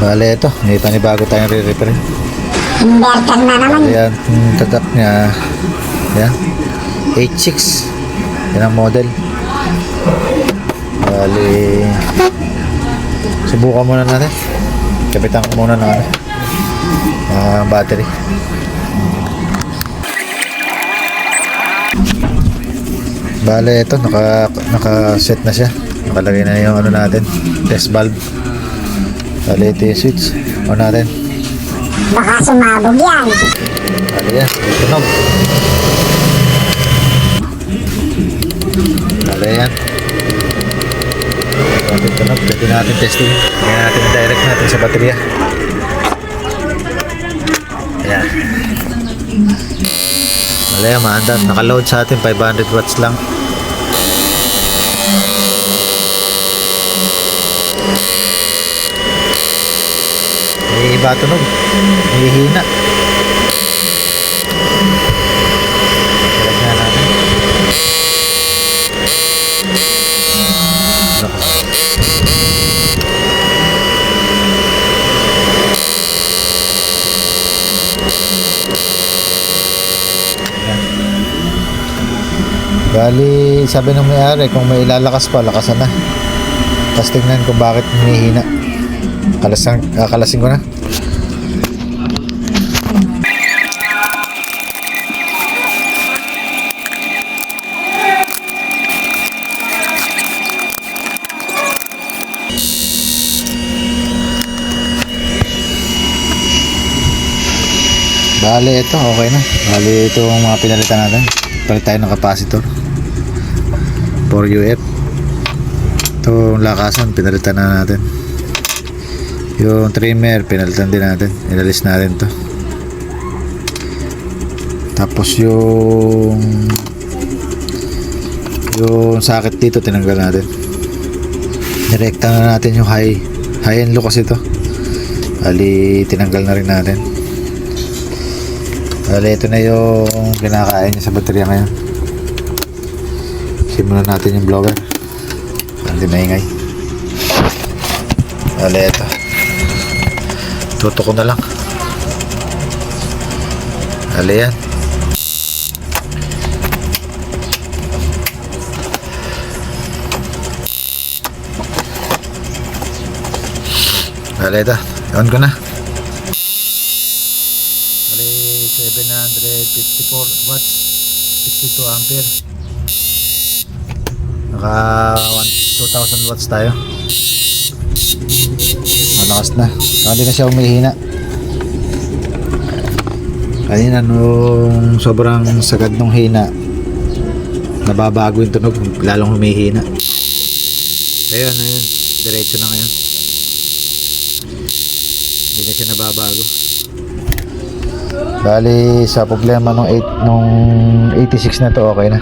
Bale, ito. May panibago tayong re-repair. Inverter na naman. Ayan, yung tatak niya. Ayan. 86. Yan ang model. Bale, subukan muna natin. Kapitan ko muna ng battery. Bale, ito. Naka-set na siya. Nakalagay na yung natin. Test valve. Bale, ito yung switch. On natin. Baka sumabog yan. Bale yan. May tunog. Bale yan. Pwede tunog. Pwede natin testing. Pwede natin direct natin sa baterya. Ayan. Bale yan. Maandar. Naka-load sa atin. 500 watts lang. May iba tunog. May hina. Talagyan natin. Bali, sabi ng may-ari, kung may ilalakas pa, lakasan na. Tapos tingnan kung bakit humihina. Kakalasin ko na. Bale, ito okay na. Bale, ito ang mga pinalitan natin. Palit tayo ng capacitor 4UF. Ito lakasan, pinalitan na natin. Yung trimmer, pinalitan din natin. Inalis natin to. Tapos yung socket dito, tinanggal natin. Direkta na natin yung high and low kasi ito. Bali, tinanggal na rin natin. Bali, ito na yung kinakain niya sa baterya ngayon. Simulan natin yung blower. Hindi maingay. Bali, ito. Tuto ko na lang. Bali, yan. Bali, ito. On ko na. 754 watts, 62 ampere. Naka 2,000 watts tayo. Malakas na. Hindi na siya umihina. Kanina nung sobrang sagad nung hina, nababago yung tunog, lalong humihina. Ayun, diretso na ngayon. Hindi na siya nababago. Bali, sa problema nung 86 na to, okay na.